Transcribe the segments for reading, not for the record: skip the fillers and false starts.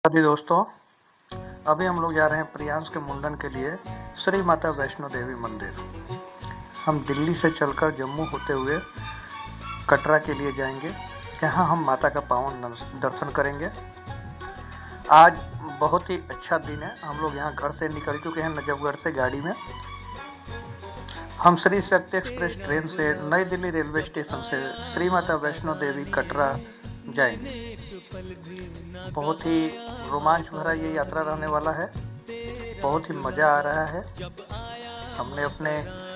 सभी दोस्तों, अभी हम लोग जा रहे हैं प्रियांश के मुंडन के लिए श्री माता वैष्णो देवी मंदिर। हम दिल्ली से चलकर जम्मू होते हुए कटरा के लिए जाएंगे, जहां हम माता का पावन दर्शन करेंगे। आज बहुत ही अच्छा दिन है। हम लोग यहाँ घर से निकल चुके हैं नजफगढ़ से गाड़ी में। हम श्री शक्ति एक्सप्रेस ट्रेन से नई दिल्ली रेलवे स्टेशन से श्री माता वैष्णो देवी कटरा जाएंगे। बहुत ही रोमांच भरा ये यात्रा रहने वाला है। बहुत ही मज़ा आ रहा है। हमने अपने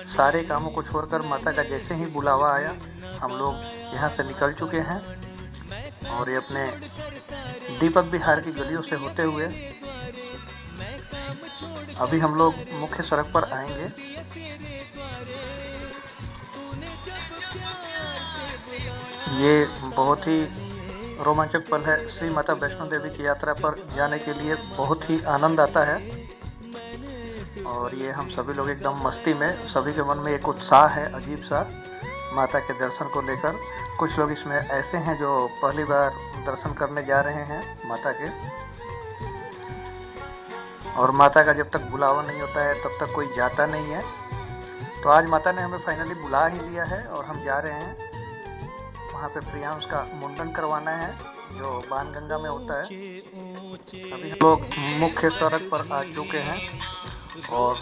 सारे कामों को छोड़कर माता का जैसे ही बुलावा आया, हम लोग यहाँ से निकल चुके हैं और ये अपने दीपक बिहार की गलियों से होते हुए अभी हम लोग मुख्य सड़क पर आएंगे। ये बहुत ही रोमांचक पल है। श्री माता वैष्णो देवी की यात्रा पर जाने के लिए बहुत ही आनंद आता है और ये हम सभी लोग एकदम मस्ती में, सभी के मन में एक उत्साह है अजीब सा माता के दर्शन को लेकर। कुछ लोग इसमें ऐसे हैं जो पहली बार दर्शन करने जा रहे हैं माता के, और माता का जब तक बुलावा नहीं होता है तब तक कोई जाता नहीं है। तो आज माता ने हमें फाइनली बुला ही लिया है और हम जा रहे हैं वहाँ पे प्रियांश का मुंडन करवाना है जो बाणगंगा में होता है। अभी हम लोग मुख्य सड़क पर आ चुके हैं और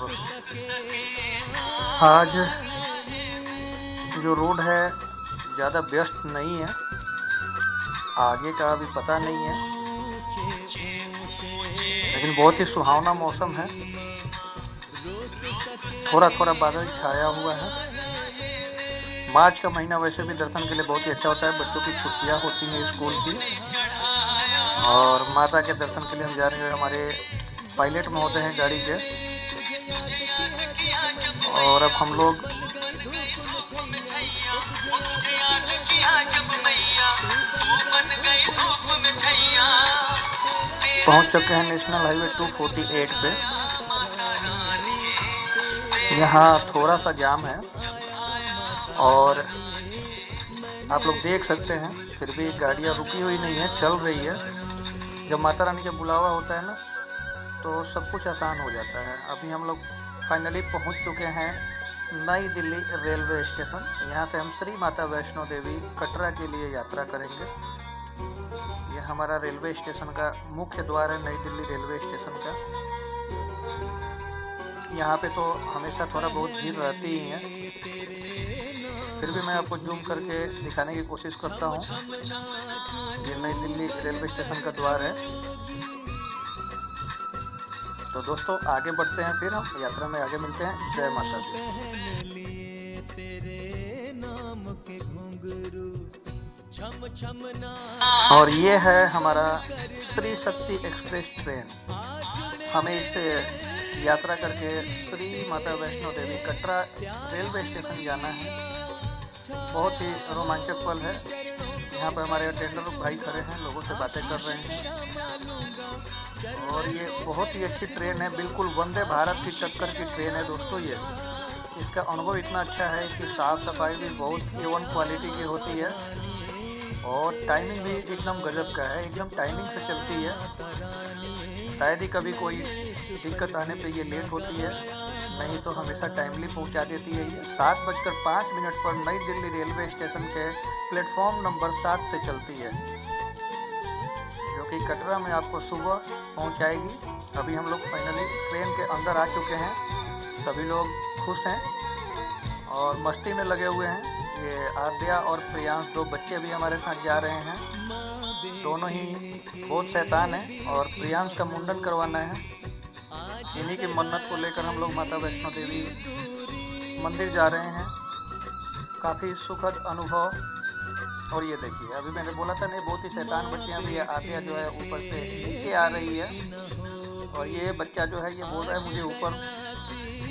आज जो रोड है ज़्यादा व्यस्त नहीं है, आगे का अभी पता नहीं है, लेकिन बहुत ही सुहावना मौसम है। थोड़ा थोड़ा बादल छाया हुआ है। मार्च का महीना वैसे भी दर्शन के लिए बहुत ही अच्छा होता है। बच्चों की छुट्टियां होती हैं स्कूल की, और माता के दर्शन के लिए हम जा रहे हैं। हमारे पायलट महोदय हैं गाड़ी के, और अब हम लोग पहुंच चुके हैं नेशनल हाईवे 248 पे। यहाँ थोड़ा सा जाम है और आप लोग देख सकते हैं, फिर भी गाड़ियाँ रुकी हुई नहीं है, चल रही है। जब माता रानी का बुलावा होता है ना तो सब कुछ आसान हो जाता है। अभी हम लोग फाइनली पहुंच चुके हैं नई दिल्ली रेलवे स्टेशन। यहाँ से हम श्री माता वैष्णो देवी कटरा के लिए यात्रा करेंगे। यह हमारा रेलवे स्टेशन का मुख्य द्वार है, नई दिल्ली रेलवे स्टेशन का। यहाँ पे तो हमेशा थोड़ा बहुत भीड़ रहती ही है, फिर भी मैं आपको जूम करके दिखाने की कोशिश करता हूँ। ये नई दिल्ली रेलवे स्टेशन का द्वार है। तो दोस्तों आगे बढ़ते हैं, फिर हम यात्रा में आगे मिलते हैं। जय माता दी। और ये है हमारा श्री शक्ति एक्सप्रेस ट्रेन। हमें इस यात्रा करके श्री माता वैष्णो देवी कटरा रेलवे स्टेशन जाना है। बहुत ही रोमांचक पल है। यहाँ पर हमारे अटेंडर भाई खड़े हैं, लोगों से बातें कर रहे हैं। और ये बहुत ही अच्छी ट्रेन है, बिल्कुल वंदे भारत की टक्कर की ट्रेन है दोस्तों। ये इसका अनुभव इतना अच्छा है, इसकी साफ़ सफाई भी बहुत A1 क्वालिटी की होती है और टाइमिंग भी एकदम गजब का है, एकदम टाइमिंग से चलती है। शायद ही कभी कोई दिक्कत आने पे ये लेट होती है, नहीं तो हमेशा टाइमली पहुंचा देती है। ये 7:05 पर नई दिल्ली रेलवे स्टेशन के प्लेटफॉर्म नंबर 7 से चलती है, जो कि कटरा में आपको सुबह पहुंचाएगी। अभी हम लोग फाइनली ट्रेन के अंदर आ चुके हैं। सभी लोग खुश हैं और मस्ती में लगे हुए हैं। ये आद्या और प्रियांश, दो बच्चे भी हमारे साथ जा रहे हैं। दोनों ही बहुत शैतान हैं और प्रियांश का मुंडन करवाना है। इन्हीं की मन्नत को लेकर हम लोग माता वैष्णो देवी मंदिर जा रहे हैं। काफ़ी सुखद अनुभव। और ये देखिए, अभी मैंने बोला था नहीं, बहुत ही शैतान बच्चियाँ भी है। आद्या जो है ऊपर से नीचे आ रही है और ये बच्चा जो है ये बोल रहा है मुझे ऊपर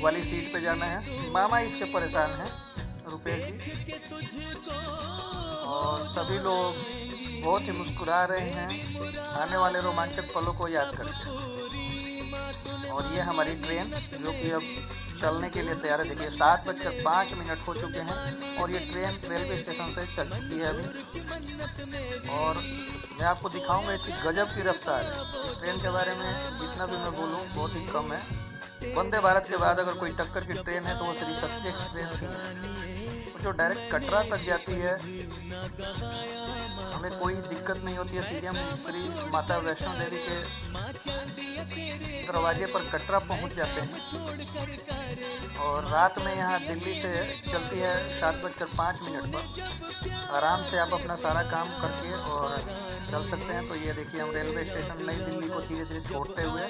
वाली सीट पे जाना है। मामा इसके परेशान हैं, रुपेश जी। और सभी लोग बहुत ही मुस्कुरा रहे हैं आने वाले रोमांचक पलों को याद करके। और ये हमारी ट्रेन जो कि अब चलने के लिए तैयार है। देखिए 7:05 हो चुके हैं और ये ट्रेन रेलवे स्टेशन से चल चुकी है अभी। और मैं आपको दिखाऊंगा इसकी गजब की रफ्तार है। इस ट्रेन के बारे में जितना भी मैं बोलूँ बहुत ही कम है। वंदे भारत के बाद अगर कोई टक्कर की ट्रेन है तो वो श्री शक्ति एक्सप्रेस ही है, जो डायरेक्ट कटरा तक जाती है। हमें कोई दिक्कत नहीं होती है, सीधे हम श्री माता वैष्णो देवी के दरवाजे पर कटरा पहुंच जाते हैं। और रात में यहाँ दिल्ली से चलती है 7:05 पर। आराम से आप अपना सारा काम करके और चल सकते हैं। तो ये देखिए हम रेलवे स्टेशन नई दिल्ली को धीरे धीरे छोड़ते हुए,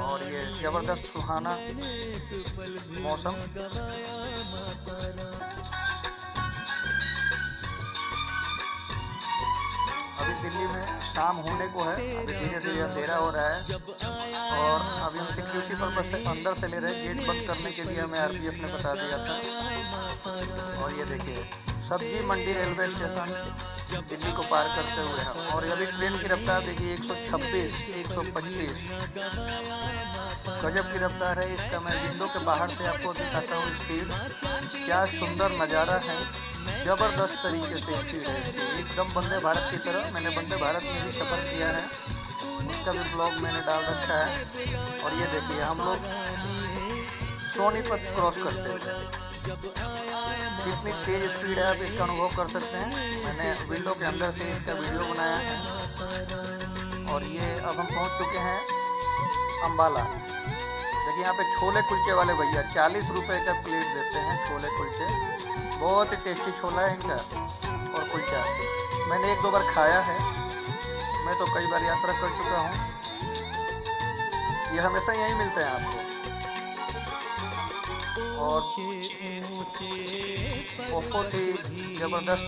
और ये ज़बरदस्त सुहाना मौसम। अभी दिल्ली में शाम होने को है, अभी धीरे धीरे अंधेरा हो रहा है। और अभी हम सिक्योरिटी पर्पज से अंदर से ले रहे हैं, गेट बंद करने के लिए हमें आरपीएफ ने बता दिया था। और ये देखिए सब्जी मंडी रेलवे स्टेशन दिल्ली को पार करते हुए हैं। और अभी ट्रेन की रफ्तार देखिए 126, 125 गजब की रफ्तार है। इसका मैं विंडो के बाहर से आपको दिखाता हूँ स्पीड। क्या सुंदर नज़ारा है, ज़बरदस्त तरीके से स्पीड है इसकी, एकदम वंदे भारत की तरह। मैंने वंदे भारत में भी सफ़र किया है, उसका भी ब्लॉग मैंने डाल रखा है। और ये देखिए हम लोग सोनीपत क्रॉस करते हैं। कितनी तेज स्पीड है आप इसका अनुभव कर सकते हैं। मैंने विंडो के अंदर से इसका वीडियो बनाया है। और ये अब हम पहुंच चुके हैं अम्बाला। देखिए यहाँ पे छोले कुलचे वाले भैया 40 रुपये का प्लेट देते हैं छोले कुलचे। बहुत ही टेस्टी छोला है इनका और कुलचा। मैंने 1-2 बार खाया है, मैं तो कई बार यात्रा कर चुका हूँ। ये हमेशा यहीं मिलते हैं आपको। और बहुत ही ज़बरदस्त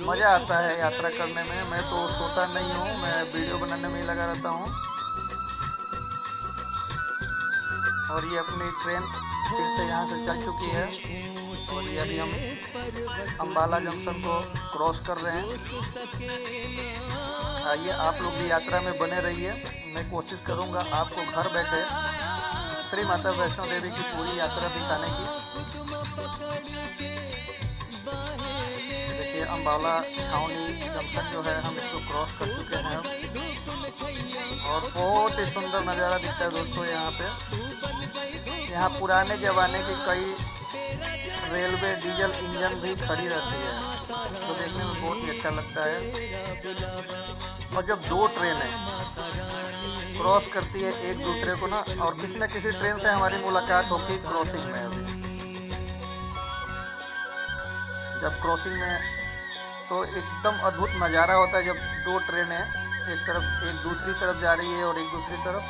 मज़ा आता है यात्रा करने में। मैं तो सोता नहीं हूँ, मैं वीडियो बनाने में ही लगा रहता हूँ। और ये अपनी ट्रेन फिर से यहाँ से चल चुकी है। और ये अभी हम अम्बाला जंक्शन को क्रॉस कर रहे हैं। आइए आप लोग भी यात्रा में बने रहिए। मैं कोशिश करूँगा आपको घर बैठे श्री माता वैष्णो देवी की पूरी यात्रा दिखाने की। देखिए अम्बाला छावनी जंक्शन जो है हम इसको क्रॉस कर चुके हैं और बहुत ही सुंदर नज़ारा दिखता है दोस्तों। यहाँ पे यहाँ पुराने ज़माने की कई रेलवे डीजल इंजन भी खड़ी रहती है, तो देखने में बहुत ही अच्छा लगता है। और जब 2 ट्रेनें क्रॉस करती है एक दूसरे को ना, और किसी न किसी ट्रेन से हमारी मुलाकात होती क्रॉसिंग में। अभी जब क्रॉसिंग में तो एकदम अद्भुत नज़ारा होता है जब 2 ट्रेनें एक दूसरी तरफ जा रही है और एक दूसरी तरफ।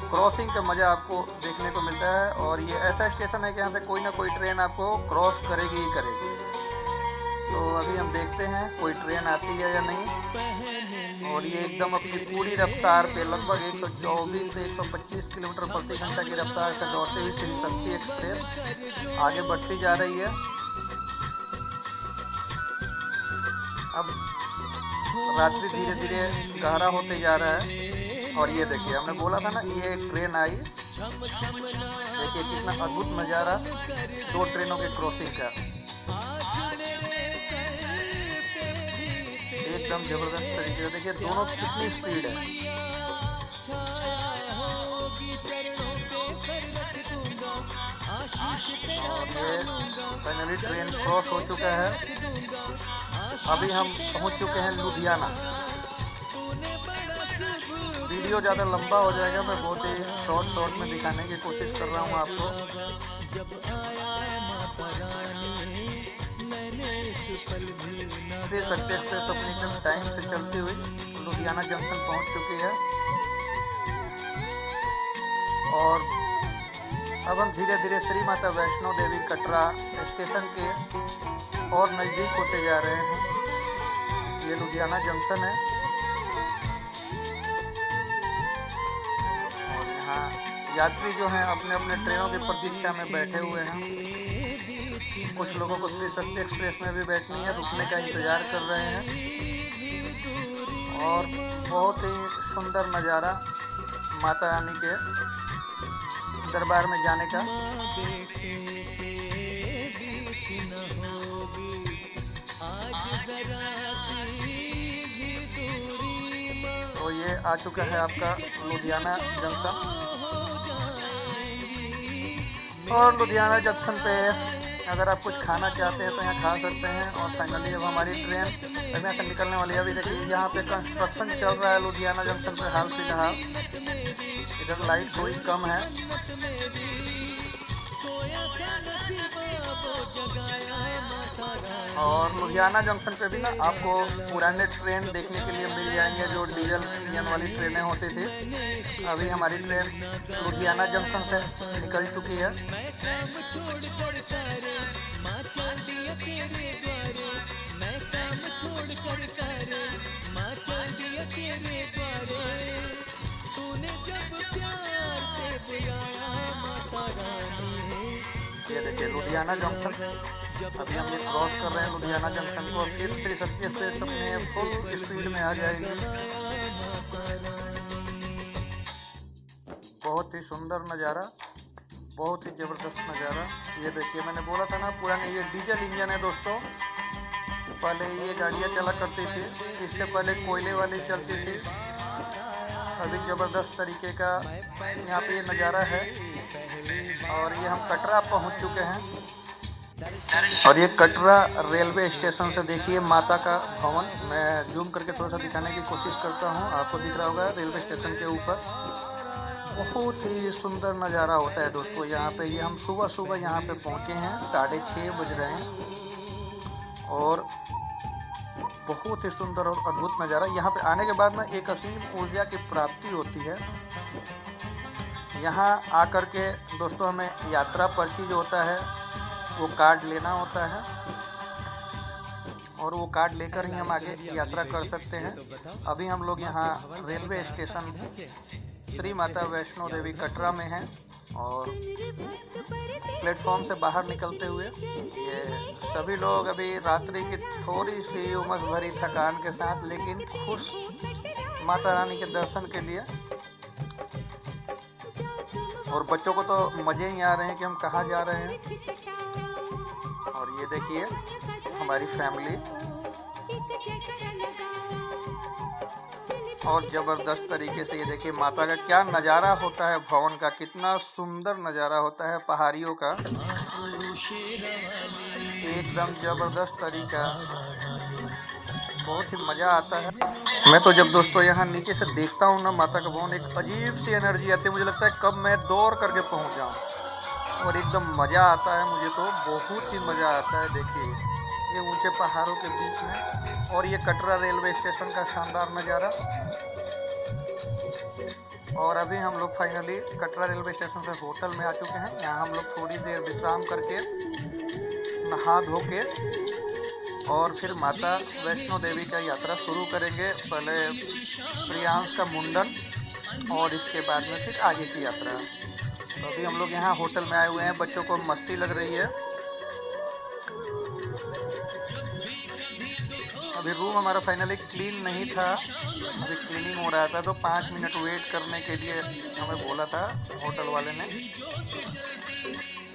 क्रॉसिंग का मज़ा आपको देखने को मिलता है। और ये ऐसा स्टेशन है कि यहाँ से कोई ना कोई ट्रेन आपको क्रॉस करेगी ही करेगी। तो अभी हम देखते हैं कोई ट्रेन आती है या नहीं। और ये एकदम अपनी पूरी रफ्तार पे लगभग 124 से 125 किलोमीटर प्रति घंटा की रफ्तार से दौड़ते हुए श्री शक्ति एक्सप्रेस आगे बढ़ती जा रही है। अब रात्रि धीरे धीरे गहरा होते जा रहा है। और ये देखिए हमने बोला था ना ये एक ट्रेन आई, देखिए कितना अद्भुत नज़ारा 2 ट्रेनों के क्रॉसिंग का, एकदम जबरदस्त तरीके से। देखिए दोनों की कितनी स्पीड है। और ये फाइनली ट्रेन क्रॉस हो चुका है। अभी हम पहुंच चुके हैं लुधियाना। वीडियो ज़्यादा लंबा हो जाएगा, मैं बहुत ही शॉर्ट में दिखाने की कोशिश कर रहा हूं आपको। श्री शक्ति एक्सप्रेस अपनी टाइम से चलती हुई लुधियाना जंक्शन पहुंच चुकी है। और अब हम धीरे धीरे श्री माता वैष्णो देवी कटरा स्टेशन के और नज़दीक होते जा रहे हैं। ये लुधियाना जंक्शन है और यहाँ यात्री जो हैं अपने अपने ट्रेनों की प्रतीक्षा में बैठे हुए हैं। कुछ लोगों को श्री शक्ति एक्सप्रेस में भी बैठनी है, रुकने का इंतज़ार कर रहे हैं। और बहुत ही सुंदर नज़ारा माता रानी के दरबार में जाने का। तो ये आ चुका है आपका लुधियाना जंक्शन, और लुधियाना जंक्शन पे अगर आप कुछ खाना चाहते हैं तो यहाँ खा सकते हैं। और फाइनली अब हमारी ट्रेन अब यहाँ से निकलने वाली है। अभी देखिए यहाँ पे कंस्ट्रक्शन चल रहा है लुधियाना जंक्शन पे हाल फिलहाल। इधर लाइट थोड़ी कम है। और लुधियाना जंक्शन पे भी ना आपको पुराने ट्रेन देखने के लिए मिल जाएंगे जो डीजल इंजन वाली ट्रेनें होती थी। अभी हमारी ट्रेन लुधियाना जंक्शन से निकल चुकी है। ये देखिए लुधियाना जंक्शन, अभी हम ये क्रॉस कर रहे हैं लुधियाना जंक्शन को। फिर श्री शक्ति एक्सप्रेस अपने फुल स्पीड में आ जाएगी। बहुत ही सुंदर नज़ारा, बहुत ही ज़बरदस्त नज़ारा। ये देखिए मैंने बोला था ना पुराने ये डीजल इंजन है दोस्तों। पहले ये गाड़ियाँ चला करती थी, इससे पहले कोयले वाली चलती थी। अभी ज़बरदस्त तरीके का यहाँ पे ये नज़ारा है। और ये हम कटरा पहुँच चुके हैं। और ये कटरा रेलवे स्टेशन से देखिए माता का भवन। मैं जूम करके थोड़ा सा दिखाने की कोशिश करता हूँ, आपको दिख रहा होगा रेलवे स्टेशन के ऊपर। बहुत ही सुंदर नज़ारा होता है दोस्तों यहाँ पे। ये हम सुबह सुबह यहाँ पे पहुँचे हैं, 6:30 बज रहे हैं। और बहुत ही सुंदर और अद्भुत नज़ारा। यहाँ पे आने के बाद में एक असीम ऊर्जा की प्राप्ति होती है। यहाँ आकर के दोस्तों हमें यात्रा पर्ची जो होता है वो कार्ड लेना होता है, और वो कार्ड लेकर ही हम आगे यात्रा कर सकते हैं। अभी हम लोग यहाँ रेलवे स्टेशन श्री माता वैष्णो देवी कटरा में हैं। और प्लेटफॉर्म से बाहर निकलते हुए ये सभी लोग अभी रात्रि की थोड़ी सी उमस भरी थकान के साथ लेकिन खुश माता रानी के दर्शन के लिए। और बच्चों को तो मज़े ही आ रहे हैं कि हम कहाँ जा रहे हैं। और ये देखिए हमारी फैमिली, और ज़बरदस्त तरीके से ये देखिए माता का क्या नज़ारा होता है, भवन का कितना सुंदर नज़ारा होता है पहाड़ियों का, एकदम ज़बरदस्त तरीका। बहुत ही मज़ा आता है। मैं तो जब दोस्तों यहाँ नीचे से देखता हूँ ना माता का भवन, एक अजीब सी एनर्जी आती है। मुझे लगता है कब मैं दौड़ करके पहुँच जाऊँ, और एकदम मज़ा आता है। मुझे तो बहुत ही मज़ा आता है। देखिए ये ऊंचे पहाड़ों के बीच में, और ये कटरा रेलवे स्टेशन का शानदार नज़ारा। और अभी हम लोग फाइनली कटरा रेलवे स्टेशन से होटल में आ चुके हैं। यहाँ हम लोग थोड़ी देर विश्राम करके नहा धो के और फिर माता वैष्णो देवी का यात्रा शुरू करेंगे। पहले प्रियांश का मुंडन और इसके बाद में फिर आगे की यात्रा। तो अभी हम लोग यहाँ होटल में आए हुए हैं, बच्चों को मस्ती लग रही है। अभी रूम हमारा फाइनली क्लीन नहीं था, अभी क्लीनिंग हो रहा था, तो 5 मिनट वेट करने के लिए हमें बोला था होटल वाले ने।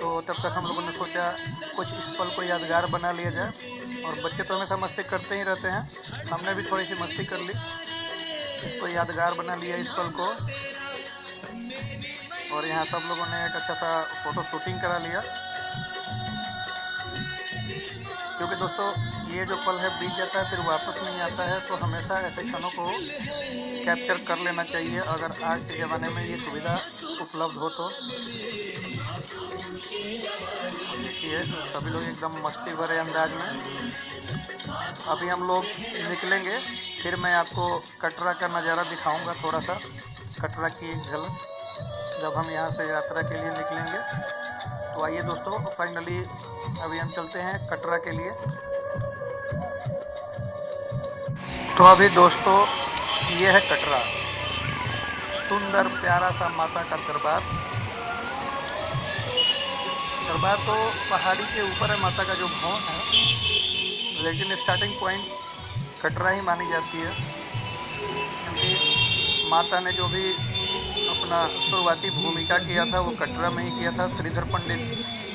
तो तब तक हम लोगों ने सोचा कुछ इस पल को यादगार बना लिया जाए। और बच्चे तो हमेशा मस्ती करते ही रहते हैं, हमने भी थोड़ी सी मस्ती कर ली, इसको यादगार बना लिया इस पल को। और यहाँ सब लोगों ने एक अच्छा सा फ़ोटो शूटिंग करा लिया, क्योंकि दोस्तों ये जो पल है बीत जाता है फिर वापस नहीं आता है। तो हमेशा ऐसे क्षणों को कैप्चर कर लेना चाहिए, अगर आज के ज़माने में ये सुविधा उपलब्ध हो तो। देखिए सभी लोग एकदम मस्ती भरे अंदाज में। अभी हम लोग निकलेंगे, फिर मैं आपको कटरा का नज़ारा दिखाऊंगा थोड़ा सा, कटरा की एक झलक, जब हम यहाँ से यात्रा के लिए निकलेंगे। तो आइए दोस्तों, फाइनली अभी हम चलते हैं कटरा के लिए। तो अभी दोस्तों ये है कटरा, सुंदर प्यारा सा माता का दरबार। दरबार तो पहाड़ी के ऊपर है माता का जो भवन है, लेकिन स्टार्टिंग पॉइंट कटरा ही मानी जाती है, क्योंकि माता ने जो भी अपना शुरुआती भूमिका किया था वो कटरा में ही किया था। श्रीधर पंडित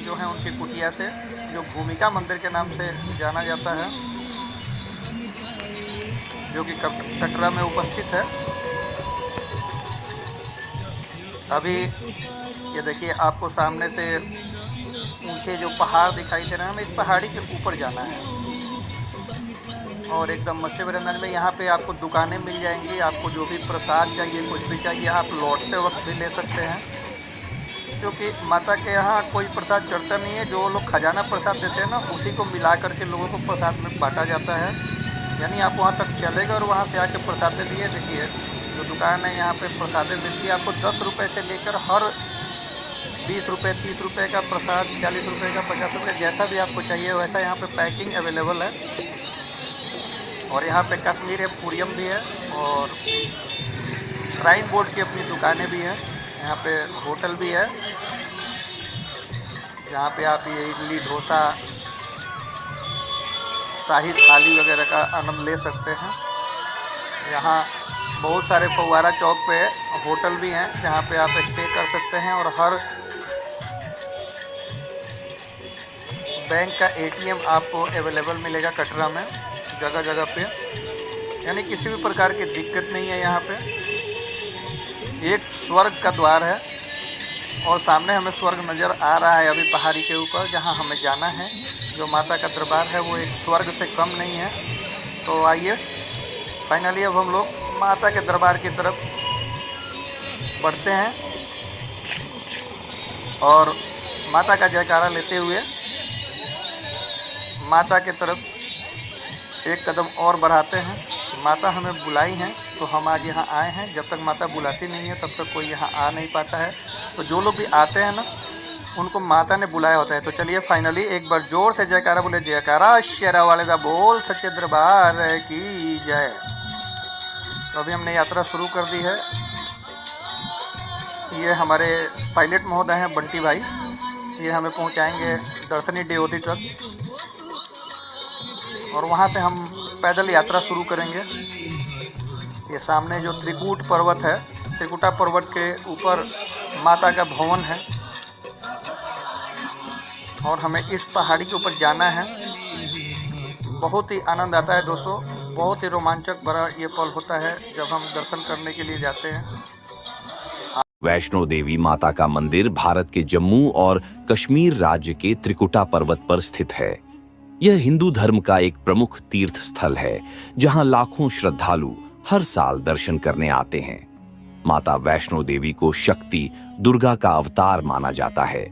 जो हैं उनकी कुटिया से, जो भूमिका मंदिर के नाम से जाना जाता है, जो कि कटरा में उपस्थित है। अभी ये देखिए, आपको सामने से ऊंचे जो पहाड़ दिखाई दे रहे हैं, हमें इस पहाड़ी के ऊपर जाना है और एकदम मत्स्य विरंदन में यहाँ पे आपको दुकानें मिल जाएंगी। आपको जो भी प्रसाद चाहिए, कुछ भी चाहिए, आप लौटते वक्त भी ले सकते हैं, क्योंकि माता के यहाँ कोई प्रसाद चढ़ता नहीं है। जो लोग खजाना प्रसाद देते हैं ना, उसी को मिला करके लोगों को प्रसाद में बांटा जाता है। यानी आप वहाँ तक चलेगा और वहाँ से आके प्रसाद लिए। देखिए जो दुकान है यहाँ पे प्रसादें मिलती है आपको 10 रुपये से लेकर हर 20 रुपये, 30 रुपये का प्रसाद, 40 रुपये का, 50 रुपये, जैसा भी आपको चाहिए वैसा यहाँ पे पैकिंग अवेलेबल है। और यहाँ पे कश्मीरी पूरियम भी है और श्राइन बोर्ड की अपनी दुकानें भी हैं। यहाँ पे होटल भी है जहाँ पे आप ये इडली, डोसा, शाही थाली वगैरह का आनंद ले सकते हैं। यहाँ बहुत सारे फव्वारा चौक पे होटल भी हैं जहाँ पे आप स्टे कर सकते हैं। और हर बैंक का ATM आपको अवेलेबल मिलेगा कटरा में, जगह जगह पे। यानी किसी भी प्रकार की दिक्कत नहीं है। यहाँ पे एक स्वर्ग का द्वार है और सामने हमें स्वर्ग नज़र आ रहा है अभी पहाड़ी के ऊपर, जहाँ हमें जाना है। जो माता का दरबार है वो एक स्वर्ग से कम नहीं है। तो आइए, फाइनली अब हम लोग माता के दरबार की तरफ बढ़ते हैं और माता का जयकारा लेते हुए माता के तरफ एक कदम और बढ़ाते हैं। माता हमें बुलाई हैं तो हम आज यहाँ आए हैं। जब तक माता बुलाती नहीं है तब तक कोई यहाँ आ नहीं पाता है। तो जो लोग भी आते हैं ना, उनको माता ने बुलाया होता है। तो चलिए फाइनली एक बार जोर से जयकारा बोले, जयकारा शेरा वाले दा बोल सच्चे दरबार की जय। तो अभी हमने यात्रा शुरू कर दी है। ये हमारे पायलट महोदय हैं बंटी भाई, ये हमें पहुंचाएंगे दर्शनी डेओटी तक और वहां से हम पैदल यात्रा शुरू करेंगे। ये सामने जो त्रिकूट पर्वत है, त्रिकुटा पर्वत के ऊपर माता का भवन है और हमें इस पहाड़ी के ऊपर जाना है। बहुत ही आनंद आता है दोस्तों, बहुत ही रोमांचक भरा ये पल होता है जब हम दर्शन करने के लिए जाते हैं। वैष्णो देवी माता का मंदिर भारत के जम्मू और कश्मीर राज्य के त्रिकुटा पर्वत पर स्थित है। यह हिंदू धर्म का एक प्रमुख तीर्थ स्थल है जहां लाखों श्रद्धालु हर साल दर्शन करने आते हैं। माता वैष्णो देवी को शक्ति दुर्गा का अवतार माना जाता है।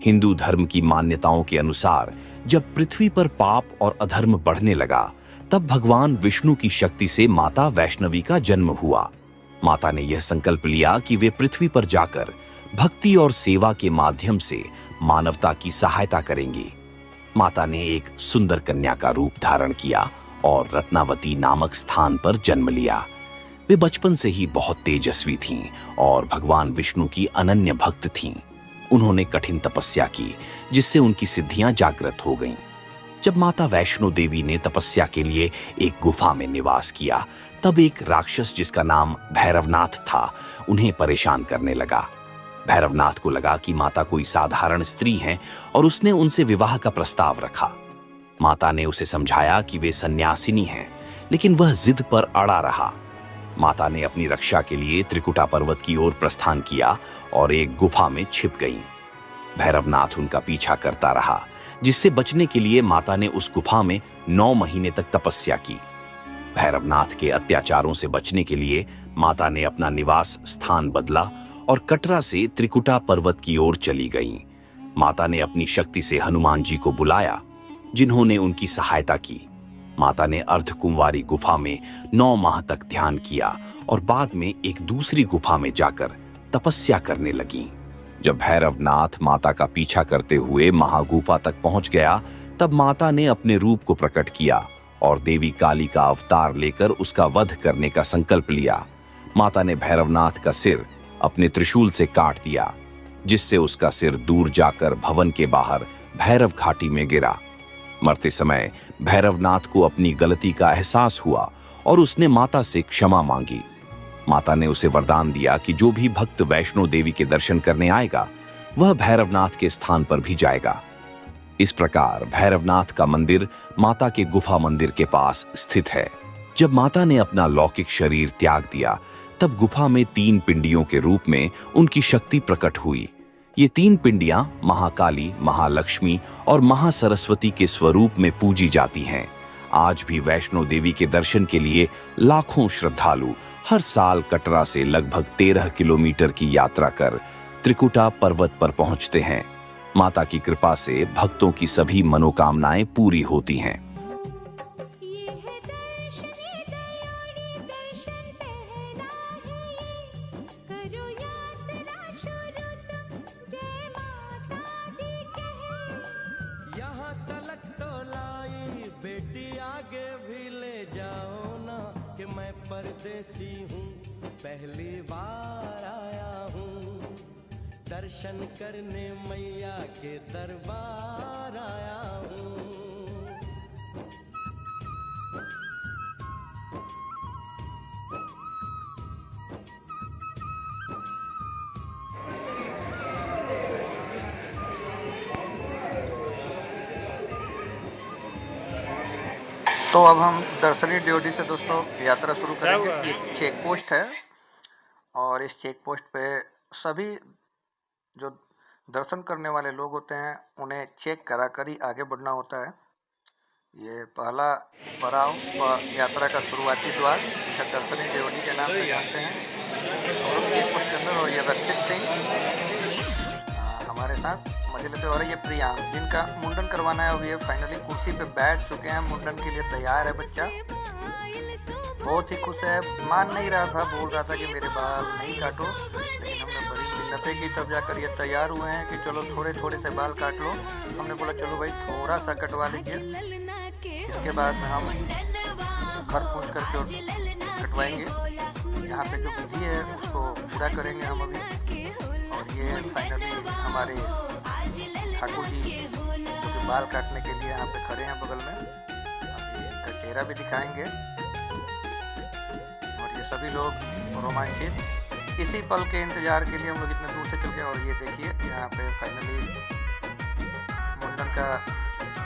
हिंदू धर्म की मान्यताओं के अनुसार जब पृथ्वी पर पाप और अधर्म बढ़ने लगा, तब भगवान विष्णु की शक्ति से माता वैष्णवी का जन्म हुआ। माता ने यह संकल्प लिया कि वे पृथ्वी पर जाकर भक्ति और सेवा के माध्यम से मानवता की सहायता करेंगी। माता ने एक सुंदर कन्या का रूप धारण किया और रत्नावती नामक स्थान पर जन्म लिया। वे बचपन से ही बहुत तेजस्वी थीं और भगवान विष्णु की अनन्य भक्त थीं। उन्होंने कठिन तपस्या की, जिससे उनकी सिद्धियां जागृत हो गईं। जब माता वैष्णो देवी ने तपस्या के लिए एक गुफा में निवास किया, तब एक राक्षस जिसका नाम भैरवनाथ था उन्हें परेशान करने लगा। भैरवनाथ को लगा कि माता कोई साधारण स्त्री हैं और उसने उनसे विवाह का प्रस्ताव रखा। माता ने उसे समझाया कि वे सन्यासिनी हैं, लेकिन वह जिद पर अड़ा रहा। माता ने अपनी रक्षा के लिए त्रिकुटा पर्वत की ओर प्रस्थान किया और एक गुफा में छिप गईं। भैरवनाथ उनका पीछा करता रहा, जिससे बचने के लिए माता ने उस गुफा में 9 महीने तक तपस्या की। भैरवनाथ के अत्याचारों से बचने के लिए माता ने अपना निवास स्थान बदला और कटरा से त्रिकुटा पर्वत की ओर चली गईं। माता ने अपनी शक्ति से हनुमान जी को बुलाया, जिन्होंने उनकी सहायता की। माता ने अर्धकुंवारी गुफा में 9 माह तक ध्यान किया और बाद में एक दूसरी गुफा में जाकर तपस्या करने लगीं। जब भैरवनाथ माता का पीछा करते हुए महागुफा तक पहुंच गया, तब माता ने अपने रूप को प्रकट किया और देवी काली का अवतार लेकर उसका वध करने का संकल्प लिया। माता ने भैरवनाथ का सिर अपने त्रिशूल से काट दिया, जिससे उसका सिर दूर जाकर भवन के बाहर भैरव घाटी में गिरा। मरते समय भैरवनाथ को अपनी गलती का एहसास हुआ और उसने माता से क्षमा मांगी। माता ने उसे वरदान दिया कि जो भी भक्त वैष्णो देवी के दर्शन करने आएगा वह भैरवनाथ के स्थान पर भी जाएगा। इस प्रकार भैरवनाथ का मंदिर माता के गुफा मंदिर के पास स्थित है। जब माता ने अपना लौकिक शरीर त्याग दिया तब गुफा में 3 पिंडियों के रूप में उनकी शक्ति प्रकट हुई। ये 3 पिंडियां महाकाली, महालक्ष्मी और महासरस्वती के स्वरूप में पूजी जाती हैं। आज भी वैष्णो देवी के दर्शन के लिए लाखों श्रद्धालु हर साल कटरा से लगभग 13 किलोमीटर की यात्रा कर त्रिकुटा पर्वत पर पहुंचते हैं। माता की कृपा से भक्तों की सभी मनोकामनाएं पूरी होती हैं। यहाँ तलक तो लाई बेटी, आगे भी ले जाओ ना, कि मैं परदेसी हूँ, पहली बार आया हूँ, दर्शन करने मैया के दरबार आया हूँ। तो अब हम दर्शनी ड्योढ़ी से दोस्तों यात्रा शुरू करेंगे। ये चेक पोस्ट है और इस चेक पोस्ट पे सभी जो दर्शन करने वाले लोग होते हैं उन्हें चेक करा कर ही आगे बढ़ना होता है। ये पहला पड़ाव और यात्रा का शुरुआती द्वार इसे दर्शनी ड्योढ़ी के नाम से जानते हैं। और चेक पोस्ट के अंदर और ये रक्षित सिंह हमारे साथ मजे लेते। और ये प्रिया जिनका मुंडन करवाना है, अभी ये फाइनली कुर्सी पे बैठ चुके हैं, मुंडन के लिए तैयार है बच्चा। बहुत ही खुश है, मान नहीं रहा था, बोल रहा था कि मेरे बाल नहीं काटो, लेकिन हमने बड़ी मिन्नतें की तब जाकर ये तैयार हुए हैं कि चलो थोड़े थोड़े से बाल काट लो। हमने बोला चलो भाई थोड़ा सा कटवा लीजिए, इसके बाद में हम घर पूछ करके और कटवाएंगे। यहाँ पे जो विधि है उसको पूरा करेंगे हम अभी। और ये फाइनली हमारे ठाकुर जी जो बाल काटने के लिए यहाँ पे खड़े हैं बगल में, अभी इनका चेहरा भी दिखाएंगे। और ये सभी लोग रोमांचित इसी पल के इंतजार के लिए हम लोग इतने दूर से चल गए। और ये देखिए यहाँ पे फाइनली मुंडन का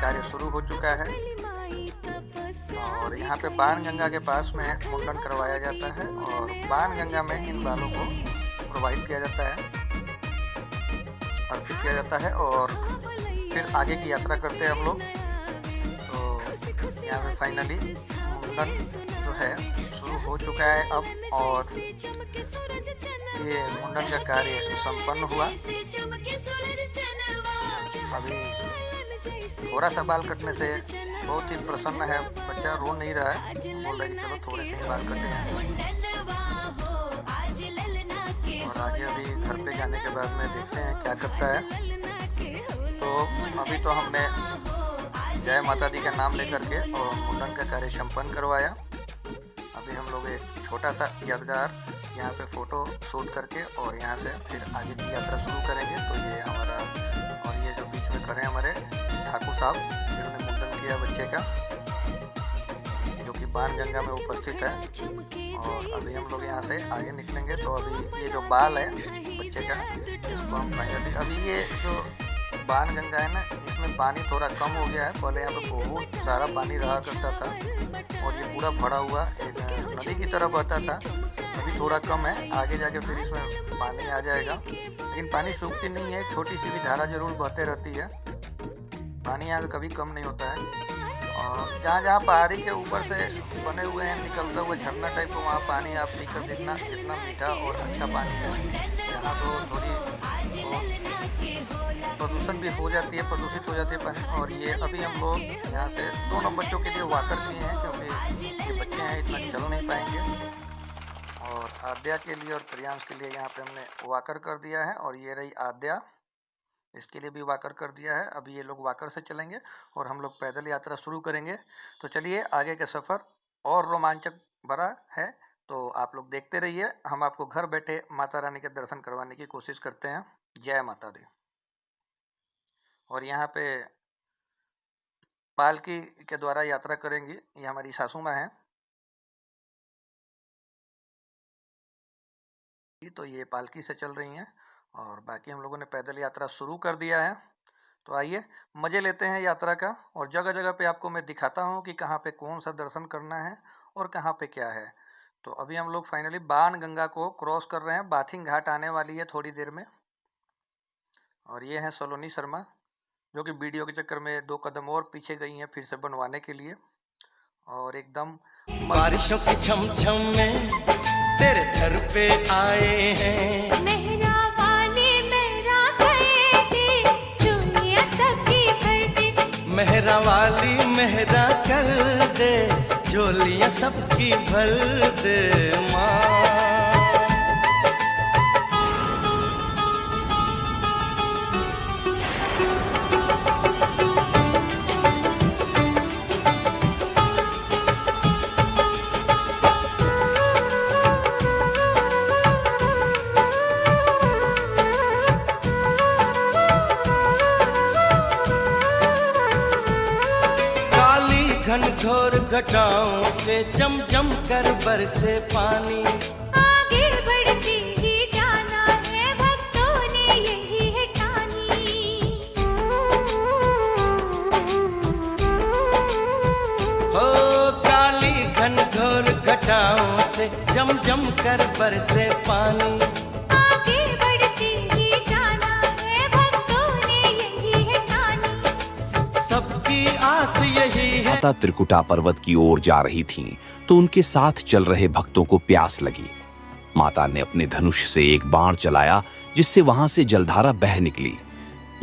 कार्य शुरू हो चुका है। और यहाँ पे बाण गंगा के पास में मुंडन करवाया जाता है और बाण गंगा में इन बालों को प्रोवाइड किया जाता है, अर्पित किया जाता है। और फिर आगे की यात्रा करते हैं हम लोग। तो यहाँ पे फाइनली मुंडन जो है शुरू हो चुका है अब, और ये मुंडन का कार्य संपन्न हुआ। अभी थोड़ा सा बाल कटने से बहुत ही प्रसन्न है बच्चा, रो नहीं रहा है, बोल रहा है चलो थोड़े से बाल कटे हैं। और आगे अभी घर पे जाने के बाद में देखते हैं क्या करता है। तो अभी तो हमने जय माता दी का नाम लेकर के और मुंडन का कार्य संपन्न करवाया। अभी हम लोग एक छोटा सा यादगार यहाँ पे फ़ोटो शूट करके और यहाँ से फिर आगे की यात्रा शुरू करेंगे। तो ये हमारा, और ये जो बीच में खड़े हमारे ठाकुर साहब जिन्होंने मुंडन किया बच्चे का, जो कि बाण गंगा में उपस्थित है। और अभी हम लोग यहाँ से आगे निकलेंगे। तो अभी ये जो बाल है बच्चे का, इसको हम फाइनली, अभी ये जो बाण गंगा है ना, इसमें पानी थोड़ा कम हो गया है। पहले यहाँ पे बहुत सारा पानी रहा करता था और ये पूरा भरा हुआ एक नदी की तरह बहता था। अभी थोड़ा कम है, आगे जाके फिर इसमें पानी आ जाएगा। लेकिन पानी सूखती नहीं है, छोटी सी भी धारा जरूर बहते रहती है। पानी यहाँ कभी कम नहीं होता है। और जहाँ जहाँ पहाड़ी के ऊपर से बने हुए हैं निकलता हुआ झरना टाइप, को वहाँ पानी आप पीकर देखना कितना मीठा और अच्छा पानी है। यहाँ तो थोड़ी प्रदूषण भी हो जाती है, प्रदूषित हो जाती है पानी। और ये अभी हम लोग यहाँ से दोनों बच्चों के लिए वाकर किए हैं, क्योंकि ये बच्चे हैं इतना चल नहीं पाएंगे। और आद्या के लिए और प्रियांश के लिए यहाँ पे हमने वाकर कर दिया है। और ये रही आद्या, इसके लिए भी वाकर कर दिया है। अभी ये लोग वाकर से चलेंगे और हम लोग पैदल यात्रा शुरू करेंगे। तो चलिए आगे का सफ़र और रोमांचक भरा है, तो आप लोग देखते रहिए। हम आपको घर बैठे माता रानी के दर्शन करवाने की कोशिश करते हैं। जय माता दी। और यहाँ पे पालकी के द्वारा यात्रा करेंगी ये हमारी सासू माँ हैं। तो ये पालकी से चल रही हैं और बाकी हम लोगों ने पैदल यात्रा शुरू कर दिया है। तो आइए मज़े लेते हैं यात्रा का और जगह जगह पे आपको मैं दिखाता हूँ कि कहाँ पे कौन सा दर्शन करना है और कहाँ पे क्या है। तो अभी हम लोग फाइनली बाण गंगा को क्रॉस कर रहे हैं, बाथिंग घाट आने वाली है थोड़ी देर में। और ये हैं सलोनी शर्मा जो कि वीडियो के चक्कर में 2 कदम और पीछे गई हैं फिर से बनवाने के लिए। और एकदम बारिशों की छमछम में तेरे घर पे आए हैं। मेहरा वाली मेहरा कर दे, चुनिया सबकी भर दे। मेहरा वाली मेहरा कर दे, झोलियां सबकी भर दे माँ। घनघोर घटाओं से जम जम कर बरसे पानी। आगे बढ़ते ही जाना है, भक्तों ने यही है ठानी। हो काली घनघोर घटाओं से जम जम कर बरसे पानी। आगे बढ़ते ही जाना है, भक्तों ने यही है ठानी। सबकी आस यही है। माता त्रिकुटा पर्वत की ओर जा रही थीं, तो उनके साथ चल रहे भक्तों को प्यास लगी। माता ने अपने धनुष से एक बाण चलाया जिससे वहां से जलधारा बह निकली।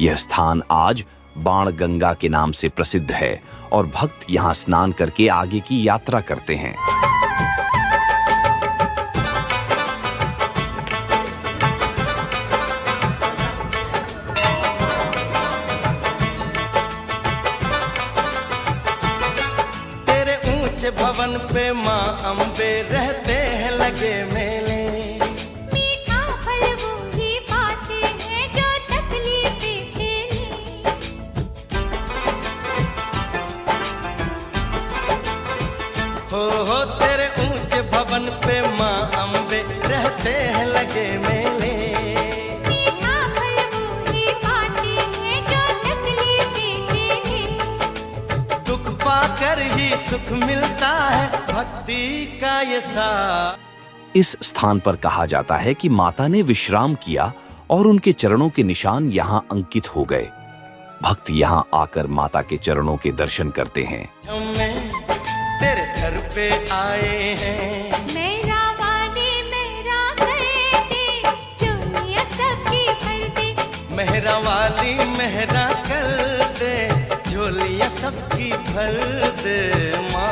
यह स्थान आज बाण गंगा के नाम से प्रसिद्ध है और भक्त यहां स्नान करके आगे की यात्रा करते हैं। भवन पे माँ अम्बे रहते हैं लगे मेले। मीठा फल वो ही पाते हैं जो तकलीफें झेले। हो तेरे ऊंचे भवन पे माँ अम्बे रहते हैं लगे मेले। मीठा फल वो ही पाते हैं जो तकलीफें झेले। दुख पाकर ही सुख मिलता है, भक्ति का ये साथ। इस स्थान पर कहा जाता है कि माता ने विश्राम किया और उनके चरणों के निशान यहाँ अंकित हो गए। भक्त यहाँ आकर माता के चरणों के दर्शन करते हैं। हमें तेरे घर पे आए हैं। मेरा वाली मेरा कर दे, चुनिया सबकी भर दे। मेहरा वाली मेहरा कर दे, झोलियां सबकी भर दे माँ।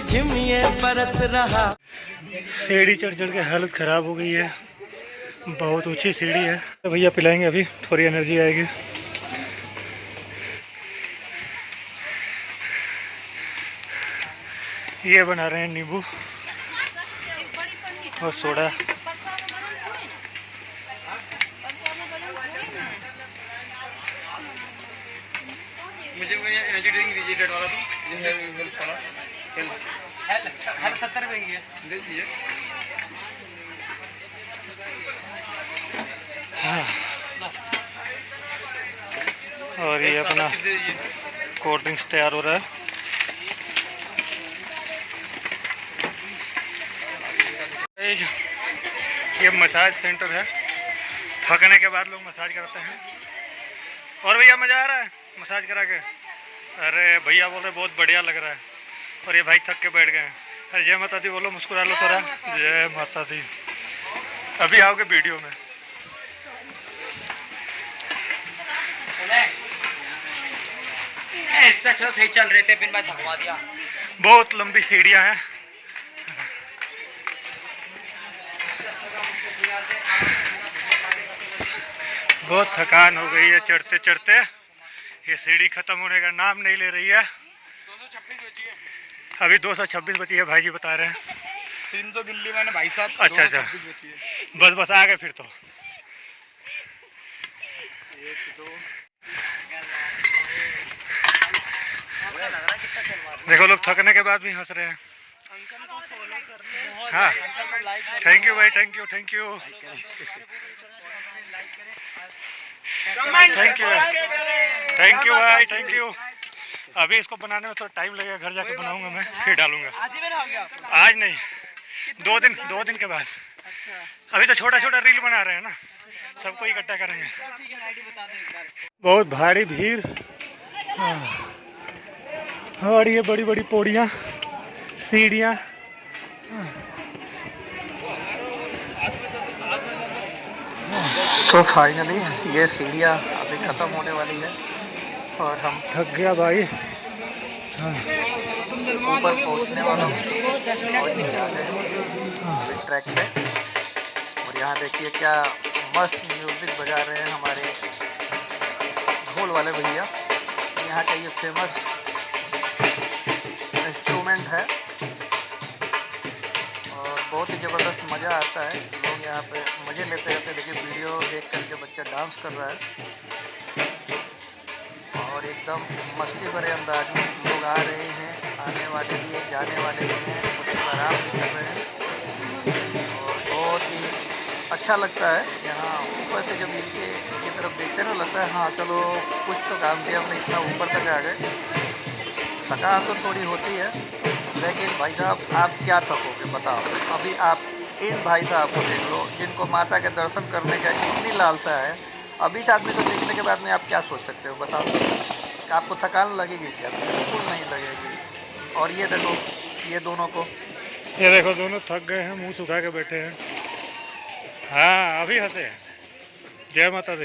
झिम ये बरस रहा। सीढ़ी चढ़ चढ़ के हालत ख़राब हो गई है, बहुत ऊंची सीढ़ी है। तो भैया पिलाएंगे, अभी थोड़ी एनर्जी आएगी। ये बना रहे हैं नींबू और सोडा। मुझे एनर्जी ड्रिंक दीजिए, डेट वाला तो ये हेल्थ वाला हेल्थ 70 रुपए की है, दे दीजिए। हाँ। और ये अपना कोल्ड ड्रिंक्स तैयार हो रहा है। ये मसाज सेंटर है, थकने के बाद लोग मसाज कराते हैं। और भैया मज़ा आ रहा है मसाज करा के? अरे भैया बोल रहे बहुत बढ़िया लग रहा है। और ये भाई थक के बैठ गए हैं। अरे जय माता दी बोलो, मुस्कुरा लो थोड़ा। जय माता दी। अभी आओगे वीडियो में। इससे अच्छा सही चल रहे थे, फिर मैं थकवा दिया। बहुत लंबी सीढ़ियाँ हैं। बहुत थकान हो गई है चढ़ते चढ़ते। ये सीढ़ी खत्म होने का नाम नहीं ले रही है। 226 बची है अभी 226 बची है, भाई जी बता रहे हैं। 300 गिल्ली मैंने भाई साहब। अच्छा 226 बची है। बस आ गए फिर तो। देखो लोग थकने के बाद भी हंस रहे हैं। हाँ, थैंक यू भाई, thank you, thank you, thank you, thank you भाई, थैंक यू। अभी इसको बनाने में थोड़ा टाइम लगेगा, घर जाके बनाऊंगा मैं, फिर डालूंगा। आज नहीं, 2 दिन के बाद। अभी तो छोटा छोटा रील बना रहे हैं ना, सबको इकट्ठा करेंगे। बहुत भारी भीड़ और ये बड़ी बड़ी पौड़ियाँ, सीढ़ियाँ। तो फाइनली ये सीढ़ियाँ अभी ख़त्म होने वाली है और हम थक गया भाई। ऊपर पहुंचने वाला हूँ और नीचे आ गए अभी ट्रैक पे। और यहाँ देखिए क्या मस्त म्यूज़िक बजा रहे हैं हमारे ढोल वाले भैया। यहाँ का ये फेमस इंस्ट्रूमेंट है और बहुत ही ज़बरदस्त मज़ा आता है। लोग यहाँ पे मज़े लेते रहते हैं। देखिए वीडियो देख करके बच्चा डांस कर रहा है और एकदम मस्ती भरे अंदाज में लोग आ रहे हैं, आने वाले भी हैं, जाने वाले भी हैं, कुछ आराम भी कर रहे हैं और बहुत ही अच्छा लगता है। यहाँ ऊपर से जब नीचे की तरफ देखते हैं ना, लगता है हाँ चलो कुछ तो काम किया हमने, इतना ऊपर तक आ गए। थकान तो थोड़ी होती है, लेकिन भाई साहब आप क्या थकोगे बताओ। अभी आप इन भाई साहब को देख लो जिनको माता के दर्शन करने का इतनी लालसा है। अभी इस आदमी को देखने के बाद में आप क्या सोच सकते हो बताओ। आपको थकान लगेगी क्या? बिल्कुल नहीं लगेगी। और ये देखो ये दोनों को, ये देखो दोनों थक गए हैं, मुंह सुखा के बैठे हैं। हाँ अभी हंसे हैं। जय माता दी।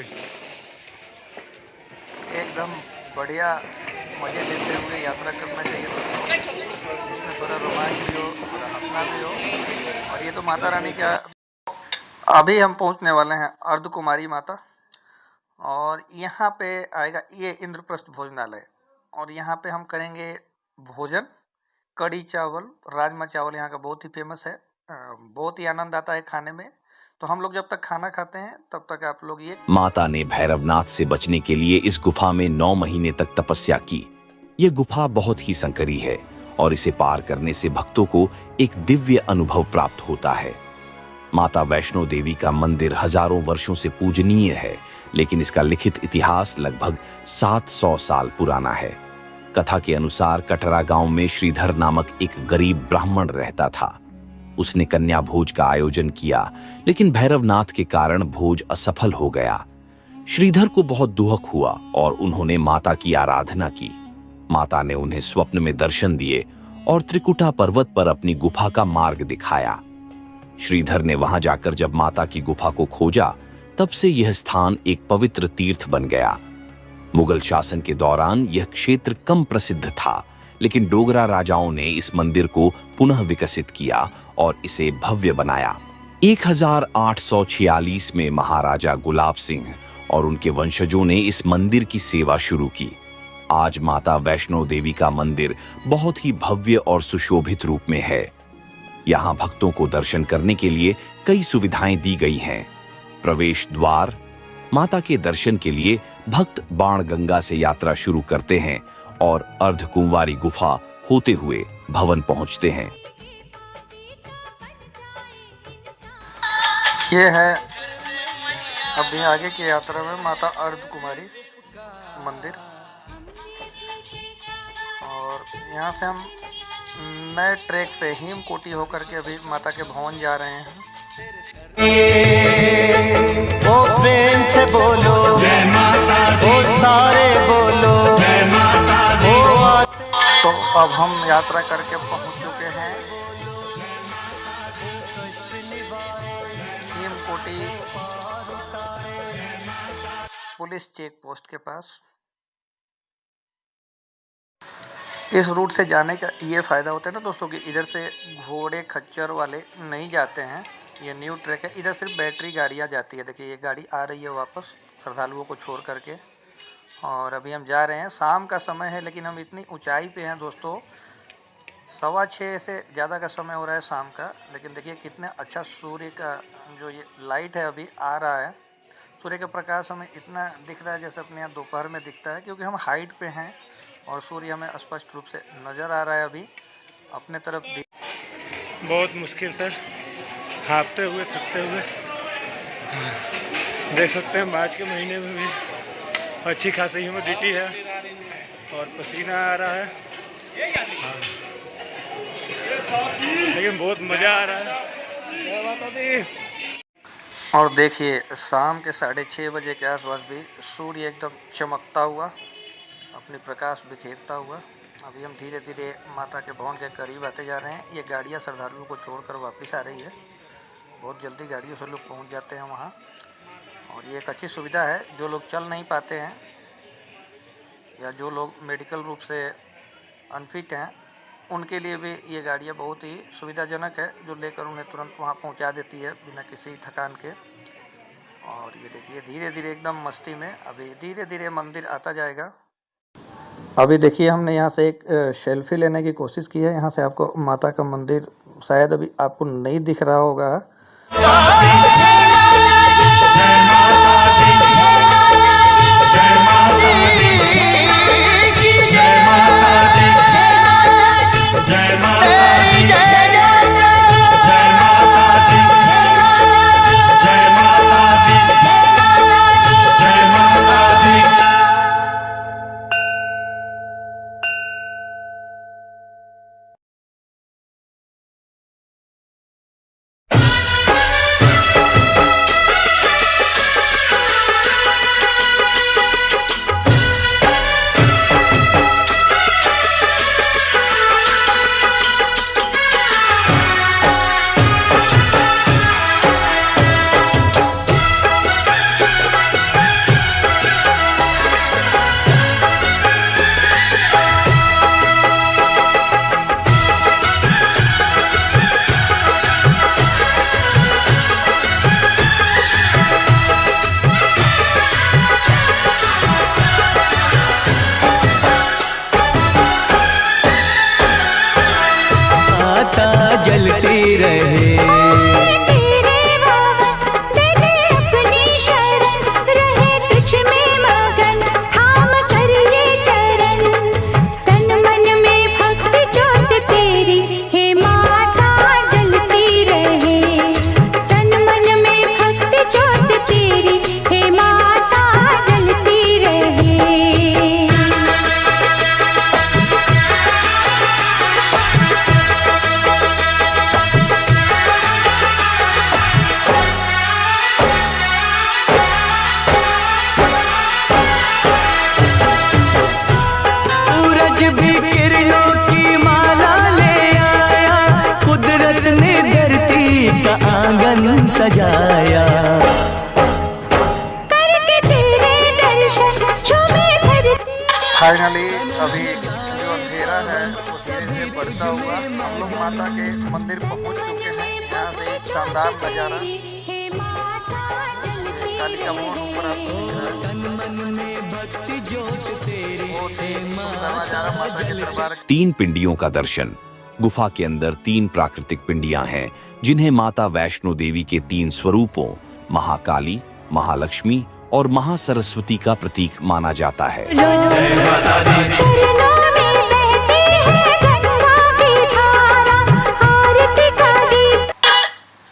एकदम बढ़िया मज़े लेते हुए यात्रा करना चाहिए दोस्तों। इसमें थोड़ा रोमांच भी हो, थोड़ा हंसना भी हो। और ये तो माता रानी का, अभी हम पहुंचने वाले हैं अर्धकुमारी माता और यहाँ पे आएगा ये इंद्रप्रस्थ भोजनालय और यहाँ पे हम करेंगे भोजन। कढ़ी चावल, राजमा चावल यहाँ का बहुत ही फेमस है। बहुत ही आनंद आता है खाने में। तो हम लोग जब तक खाना खाते हैं तब तक आप लोग ये। माता ने भैरवनाथ से बचने के लिए इस गुफा में 9 महीने तक तपस्या की। यह गुफा बहुत ही संकरी है और इसे पार करने से भक्तों को एक दिव्य अनुभव प्राप्त होता है। माता वैष्णो देवी का मंदिर हजारों वर्षों से पूजनीय है, लेकिन इसका लिखित इतिहास लगभग 700 साल पुराना है। कथा के अनुसार कटरा गांव में श्रीधर नामक एक गरीब ब्राह्मण रहता था। उसने कन्या भोज का आयोजन किया, लेकिन भैरवनाथ के कारण भोज असफल हो गया। श्रीधर को बहुत दुख हुआ और उन्होंने माता की आराधना की। माता ने उन्हें स्वप्न में दर्शन दिए और त्रिकुटा पर्वत पर अपनी गुफा का मार्ग दिखाया। श्रीधर ने वहां जाकर जब माता की गुफा को खोजा, तब से यह स्थान एक पवित्र तीर्थ बन गया। मुगल शासन के दौरान यह क्षेत्र कम प्रसिद्ध था, लेकिन डोगरा राजाओं ने इस मंदिर को पुनः विकसित किया और इसे भव्य बनाया। 1846 में महाराजा गुलाब सिंह और उनके वंशजों ने इस मंदिर की सेवा शुरू की। आज माता वैष्णो देवी का मंदिर बहुत ही भव्य और सुशोभित रूप में है। यहाँ भक्तों को दर्शन करने के लिए कई सुविधाएं दी गई हैं। प्रवेश द्वार, माता के दर्शन के लिए भक्त बाणगंगा से यात्रा शुरू करते हैं और अर्धकुंवारी गुफा होते हुए भवन पहुंचते हैं। ये है अभी आगे की यात्रा में माता अर्धकुमारी मंदिर और यहाँ से हम नए ट्रैक पे हेमकोटी होकर के अभी माता के भवन जा रहे हैं। ओ प्रेम से बोलो जय माता दी, ओ सारे बोलो जय माता दी। तो अब हम यात्रा करके पहुंच चुके हैं हेमकोटी पुलिस चेक पोस्ट के पास। इस रूट से जाने का ये फ़ायदा होता है ना दोस्तों कि इधर से घोड़े खच्चर वाले नहीं जाते हैं। ये न्यू ट्रैक है, इधर सिर्फ बैटरी गाड़ियाँ जाती है। देखिए ये गाड़ी आ रही है वापस श्रद्धालुओं को छोड़ करके। और अभी हम जा रहे हैं, शाम का समय है लेकिन हम इतनी ऊंचाई पे हैं दोस्तों, 6:15 से ज़्यादा का समय हो रहा है शाम का। लेकिन देखिए कितने अच्छा सूर्य का जो ये लाइट है अभी आ रहा है। सूर्य का प्रकाश हमें इतना दिख रहा है जैसे अपने यहाँ दोपहर में दिखता है, क्योंकि हम हाइट पे हैं और सूर्य हमें स्पष्ट रूप से नज़र आ रहा है। अभी अपने तरफ बहुत मुश्किल से हाँफते हुए थकते हुए देख सकते हैं मार्च के महीने में भी अच्छी खासी ह्यूमिडिटी है और पसीना आ रहा है। लेकिन बहुत मज़ा आ रहा है। क्या बात होती। और देखिए शाम के 6:30 बजे के आसपास भी सूर्य एकदम चमकता हुआ, अपनी प्रकाश बिखेरता हुआ। अभी हम धीरे धीरे माता के भवन के करीब आते जा रहे हैं। ये गाड़ियाँ श्रद्धालुओं को छोड़कर वापस आ रही है। बहुत जल्दी गाड़ियों से लोग पहुंच जाते हैं वहाँ, और ये एक अच्छी सुविधा है। जो लोग चल नहीं पाते हैं या जो लोग मेडिकल रूप से अनफिट हैं, उनके लिए भी ये गाड़ियाँ बहुत ही सुविधाजनक है, जो लेकर उन्हें तुरंत वहाँ पहुँचा देती है बिना किसी थकान के। और ये देखिए धीरे धीरे एकदम मस्ती में अभी धीरे धीरे मंदिर आता जाएगा। अभी देखिए हमने यहाँ से एक सेल्फी लेने की कोशिश की है। यहाँ से आपको माता का मंदिर शायद अभी आपको नहीं दिख रहा होगा। जलती रहे तेरे बाबा तेरे अपनी शरण रहे तुझ में मगन थाम कर ये चरण तन मन में भक्ति ज्योत तेरी हे माता जलती रहे तन मन में भक्ति ज्योत तेरी हे माता जलती रहे। भी किरणों की माला ले आया, कुदरत ने धरती का आंगन सजाया। करके तेरे दर्शन झूमे धरती। फाइनली अभी जो अंधेरा है वो धीरे धीरे बढ़ता हुआ हम लोग माता के मंदिर पहुंच चुके हैं। यहाँ से एक शानदार नज़ारा कालिका मोड़ ऊपर आपको दिख रहा है। बहुत ही सुंदर नज़ारा माता के दरबार। 3 पिंडियों का दर्शन। गुफा के अंदर 3 प्राकृतिक पिंडियां हैं जिन्हें माता वैष्णो देवी के 3 स्वरूपों महाकाली, महालक्ष्मी और महासरस्वती का प्रतीक माना जाता है। चरणों में बहती है गंगा की धारा, आरती का दीप।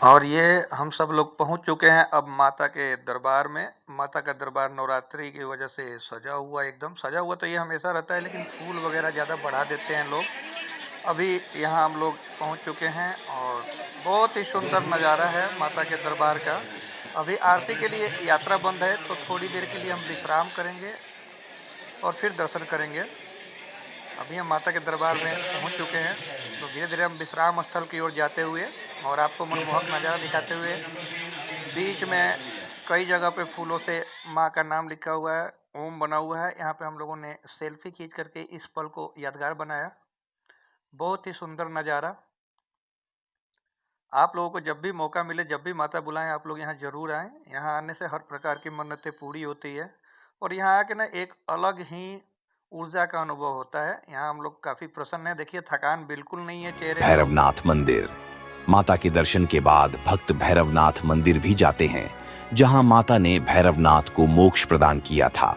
और ये हम सब लोग पहुंच चुके हैं अब माता के दरबार में। माता का दरबार नवरात्रि की वजह से सजा हुआ, एकदम सजा हुआ तो ये हमेशा रहता है, लेकिन फूल वगैरह ज़्यादा बढ़ा देते हैं लोग। अभी यहाँ हम लोग पहुँच चुके हैं और बहुत ही सुंदर नज़ारा है माता के दरबार का। अभी आरती के लिए यात्रा बंद है, तो थोड़ी देर के लिए हम विश्राम करेंगे और फिर दर्शन करेंगे। अभी हम माता के दरबार में पहुंच चुके हैं, तो धीरे धीरे हम विश्राम स्थल की ओर जाते हुए और आपको मनमोहक नज़ारा दिखाते हुए, बीच में कई जगह पे फूलों से माँ का नाम लिखा हुआ है, ओम बना हुआ है। यहाँ पे हम लोगों ने सेल्फी खींच करके इस पल को यादगार बनाया। बहुत ही सुंदर नज़ारा। आप लोगों को जब भी मौका मिले, जब भी माता बुलाएं, आप लोग यहाँ ज़रूर आएँ। यहाँ आने से हर प्रकार की मन्नतें पूरी होती है और यहाँ आके ना एक अलग ही ऊर्जा का अनुभव होता है। यहाँ हम लोग काफ़ी प्रसन्न हैं। देखिए थकान बिल्कुल नहीं है चेहरे पर। भैरवनाथ मंदिर माता के दर्शन के बाद भक्त भैरवनाथ मंदिर भी जाते हैं, जहां माता ने भैरवनाथ को मोक्ष प्रदान किया था।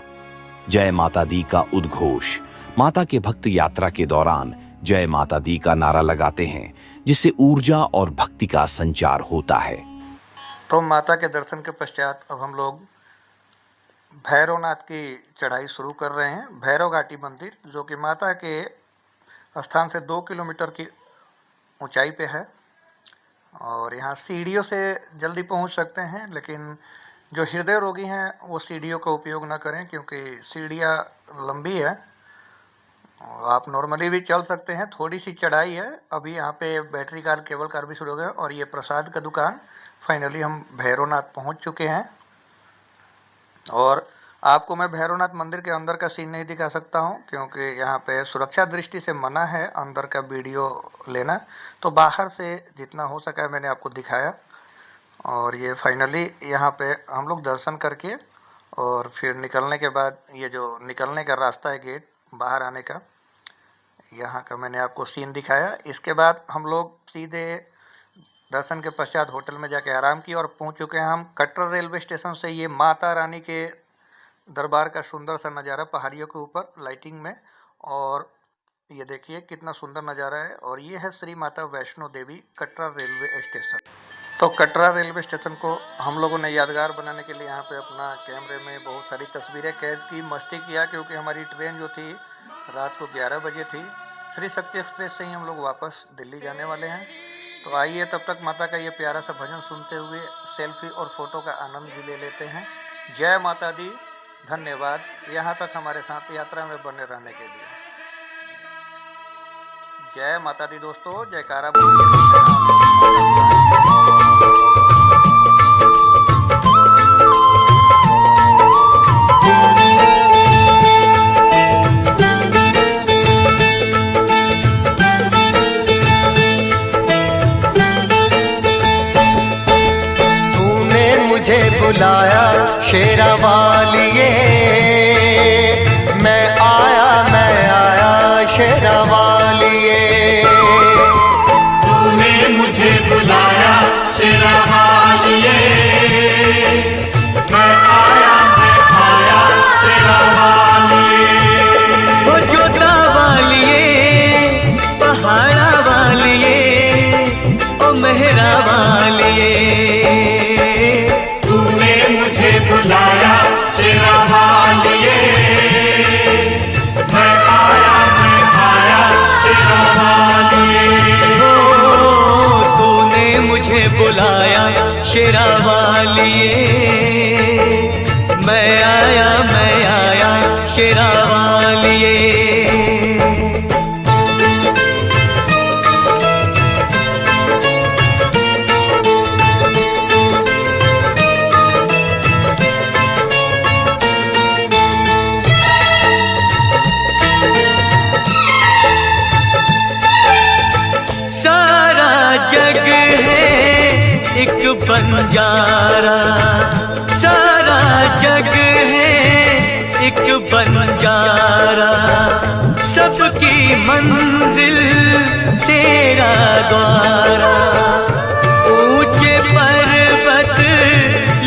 जय माता दी का उद्घोष। माता के भक्त यात्रा के दौरान जय माता दी का नारा लगाते हैं, जिससे ऊर्जा और भक्ति का संचार होता है। तो माता के दर्शन के पश्चात अब हम लोग भैरवनाथ की चढ़ाई शुरू कर रहे हैं। भैरव घाटी मंदिर, जो कि माता के स्थान से 2 किलोमीटर की ऊंचाई पे है, और यहाँ सीढ़ियों से जल्दी पहुंच सकते हैं, लेकिन जो हृदय रोगी हैं वो सीढ़ियों का उपयोग ना करें, क्योंकि सीढ़ियाँ लंबी है। आप नॉर्मली भी चल सकते हैं, थोड़ी सी चढ़ाई है। अभी यहाँ पे बैटरी कार, केबल कार भी शुरू हो गए, और ये प्रसाद का दुकान। फाइनली हम भैरवनाथ पहुँच चुके हैं, और आपको मैं भैरवनाथ मंदिर के अंदर का सीन नहीं दिखा सकता हूं, क्योंकि यहाँ पे सुरक्षा दृष्टि से मना है अंदर का वीडियो लेना। तो बाहर से जितना हो सका मैंने आपको दिखाया। और ये फाइनली यहाँ पे हम लोग दर्शन करके, और फिर निकलने के बाद ये जो निकलने का रास्ता है, गेट बाहर आने का, यहाँ का मैंने आपको सीन दिखाया। इसके बाद हम लोग सीधे दर्शन के पश्चात होटल में जाके आराम किया, और पहुँच चुके हैं हम कटरा रेलवे स्टेशन से। ये माता रानी के दरबार का सुंदर सा नज़ारा पहाड़ियों के ऊपर लाइटिंग में, और ये देखिए कितना सुंदर नज़ारा है। और ये है श्री माता वैष्णो देवी कटरा रेलवे स्टेशन। तो कटरा रेलवे स्टेशन को हम लोगों ने यादगार बनाने के लिए यहाँ पे अपना कैमरे में बहुत सारी तस्वीरें कैद की, मस्ती किया, क्योंकि हमारी ट्रेन जो थी रात को 11 बजे थी। श्री शक्ति एक्सप्रेस से ही हम लोग वापस दिल्ली जाने वाले हैं। तो आइए तब तक माता का ये प्यारा सा भजन सुनते हुए सेल्फी और फोटो का आनंद भी ले लेते हैं। जय माता दी। धन्यवाद यहाँ तक हमारे साथ यात्रा में बने रहने के लिए। जय माता दी दोस्तों, जयकारा बुलाया शेरा वालिए, मैं आया शेरा वालिए। तूने मुझे बुलाया शेरा वालिए, मैं आया शेरा वालिए। ओ जोता वालिए, पहाड़ा वालिए, ओ मेहरा वालिए। बुलाया शेरा वालिए, मैं आया शेरा वालिए। तूने मुझे बुलाया शेरा वालिए, मैं आया शेरा वालिए। एक बंजारा, सारा जग है एक बंजारा, सबकी मंजिल तेरा द्वारा। ऊंचे पर्वत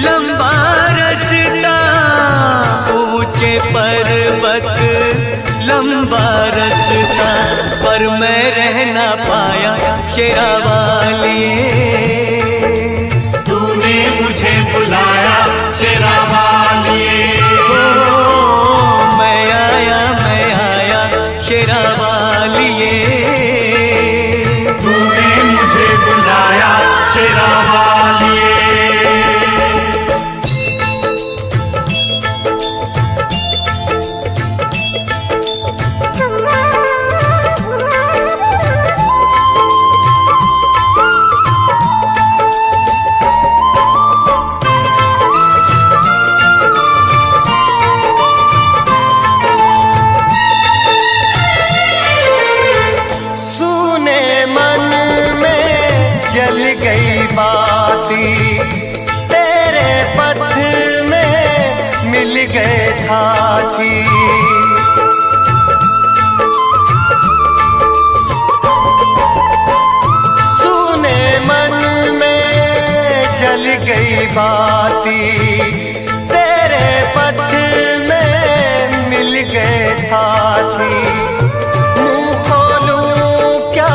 लंबा रास्ता, ऊंचे पर्वत लंबा रास्ता, पर मैं रह ना पाया शेरा वालिए। मुझे बुलाया शेरा वालिए, मैं आया शेरा वालिए। तूने मुझे बुलाया शेरा वालिए। जल गई बाती, तेरे पथ में मिल गए साथी। सूने गई बाती, तेरे पथ में मिल गए साथी। मुंह खोलूं क्या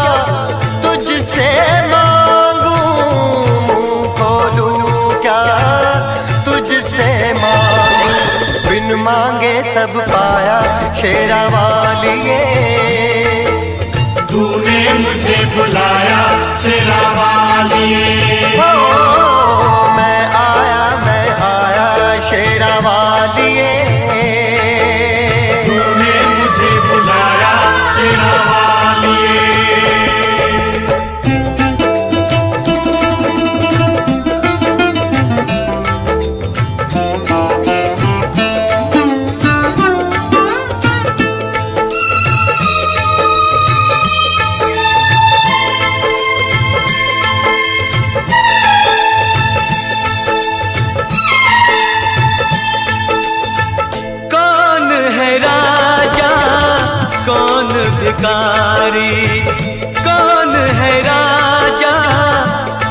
तुझसे मांगूं, मुंह खोलूं क्या तुझसे मांगूं। बिन मांगे सब पाया शेरा वालिए, तूने मुझे बुलाया शेरा वालिए। मैं आया शेरा वालिए। तूने मुझे बुलाया शेरा वालिए। भिखारी, कौन है राजा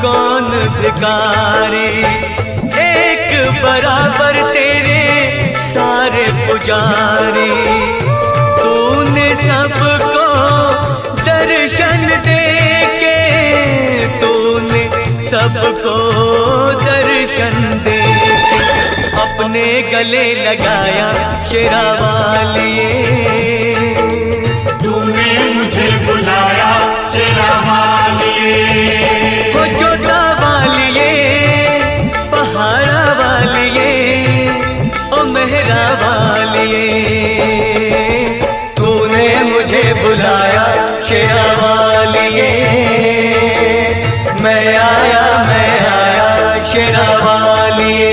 कौन भिखारी, एक बराबर तेरे सारे पुजारी। तूने सबको दर्शन दे के, तूने सबको दर्शन दे के अपने गले लगाया शेरा वालिए। तूने मुझे बुलाया शेरा वालिए। हो जोता वालिए, पहाड़ा वालिए, ओ मेहरा वालिए। तूने मुझे बुलाया शेरा वालिए। मैं आया शेरा वालिए।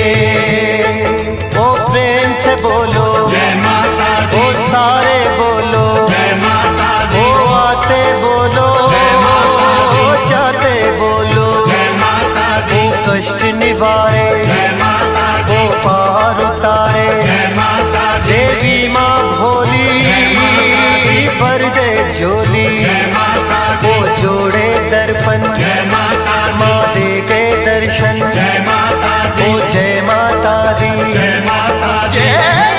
ओ प्रेम से बोलो जय माता दी। ओ सारे बोलो जय माता दी। ओ आते बोलो जय माता दी। जाते बोलो जय माता दी। ओ कष्ट निवारे जय माता दी। ओ पार उतारे जय माता दी। देवी माँ भोली जय माता दी। भर दे झोली। जय माता दी। ओ जोड़े दर्पण जय माता दी। माँ दे के दर्शन। जय माता दी। ओ जय माता दी। जय माता दी। जय जय माता दी।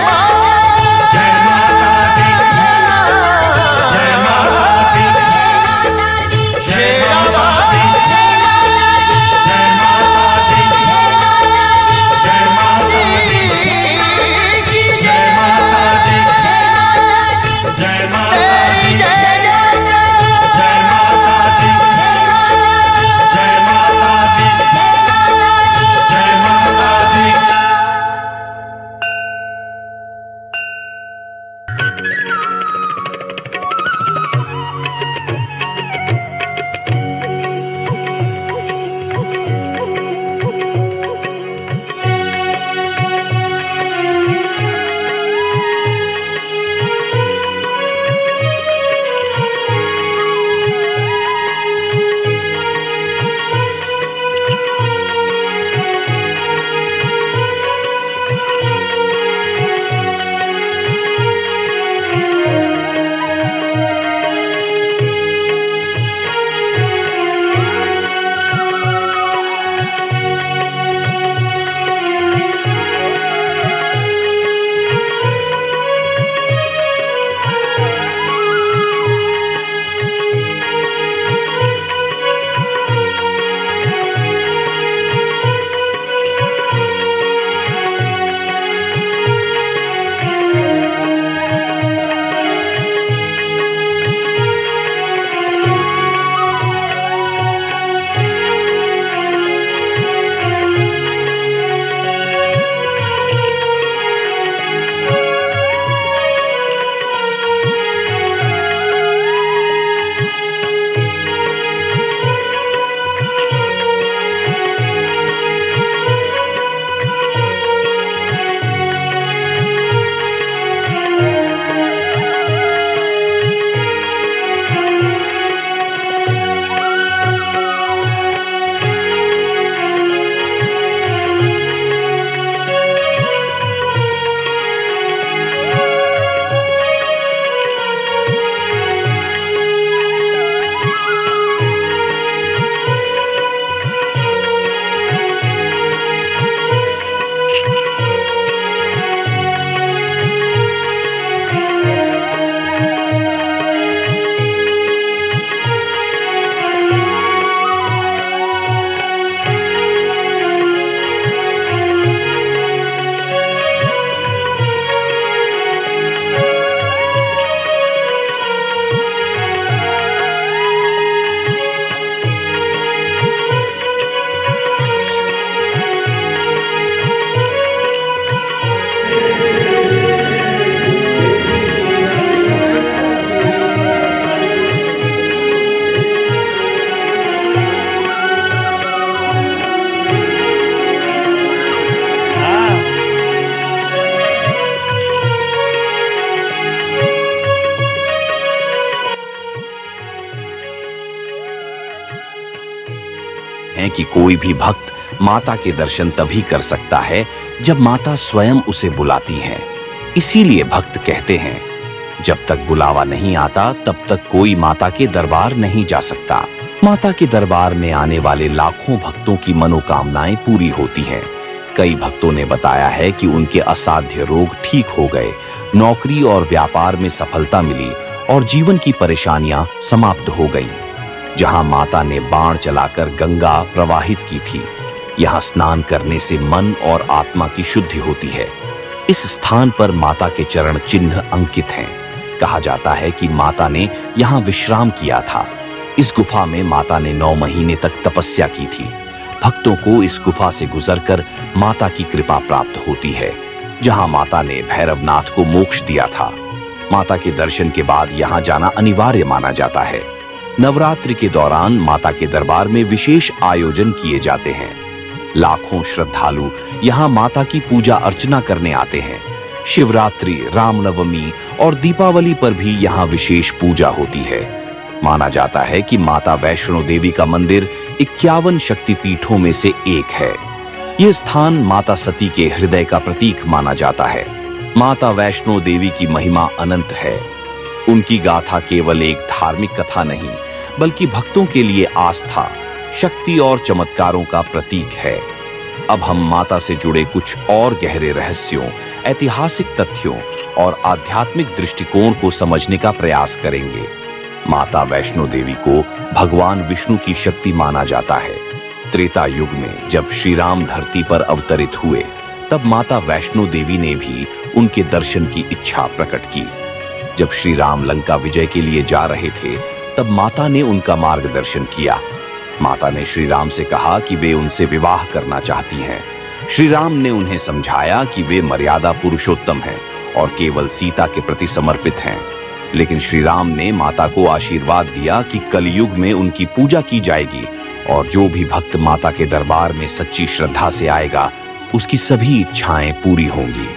जय माता दी। शेरा वाली। जय माता दी। जय माता दी। जय माता दी। जय माता दी। जय माता दी। जय माता दी। जय माता दी। हैं कि कोई भी भक्त माता के दर्शन तभी कर सकता है जब माता स्वयं उसे बुलाती हैं। इसीलिए भक्त कहते हैं, जब तक बुलावा नहीं आता तब तक कोई माता के दरबार नहीं जा सकता। माता के दरबार में आने वाले लाखों भक्तों की मनोकामनाएं पूरी होती हैं। कई भक्तों ने बताया है कि उनके असाध्य रोग ठीक हो गए, नौकरी और व्यापार में सफलता मिली और जीवन की परेशानियां समाप्त हो गईं। जहां माता ने बाण चलाकर गंगा प्रवाहित की थी, यहां स्नान करने से मन और आत्मा की शुद्धि होती है। इस स्थान पर माता के चरण चिन्ह अंकित हैं। कहा जाता है कि माता ने यहां विश्राम किया था। इस गुफा में माता ने 9 महीने तक तपस्या की थी। भक्तों को इस गुफा से गुजरकर माता की कृपा प्राप्त होती है। जहां माता ने भैरवनाथ को मोक्ष दिया था। माता के दर्शन के बाद यहां जाना अनिवार्य माना जाता है। नवरात्रि के दौरान माता के दरबार में विशेष आयोजन किए जाते हैं। लाखों श्रद्धालु यहां माता की पूजा अर्चना करने आते हैं। शिवरात्रि, रामनवमी और दीपावली पर भी यहां विशेष पूजा होती है। माना जाता है कि माता वैष्णो देवी का मंदिर 51 शक्तिपीठों में से एक है। यह स्थान माता सती के हृदय का प्रतीक माना जाता है। माता वैष्णो देवी की महिमा अनंत है। उनकी गाथा केवल एक धार्मिक कथा नहीं, बल्कि भक्तों के लिए आस्था, शक्ति और चमत्कारों का प्रतीक है। अब हम माता से जुड़े कुछ और गहरे रहस्यों, ऐतिहासिक तथ्यों और आध्यात्मिक दृष्टिकोण को समझने का प्रयास करेंगे। माता वैष्णो देवी को भगवान विष्णु की शक्ति माना जाता है। त्रेता युग में जब श्री राम धरती पर अवतरित हुए, तब माता वैष्णो देवी ने भी उनके दर्शन की इच्छा प्रकट की। जब श्री राम लंका विजय के लिए जा रहे थे, तब माता ने उनका मार्गदर्शन किया। माता ने श्री राम से कहा कि वे उनसे विवाह करना चाहती हैं। श्री राम ने उन्हें समझाया कि वे मर्यादा पुरुषोत्तम हैं और केवल सीता के प्रति समर्पित हैं। लेकिन श्री राम ने माता को आशीर्वाद दिया कि कलयुग में उनकी पूजा की जाएगी और जो भी भक्त माता के दरबार में सच्ची श्रद्धा से आएगा, उसकी सभी इच्छाएं पूरी होंगी।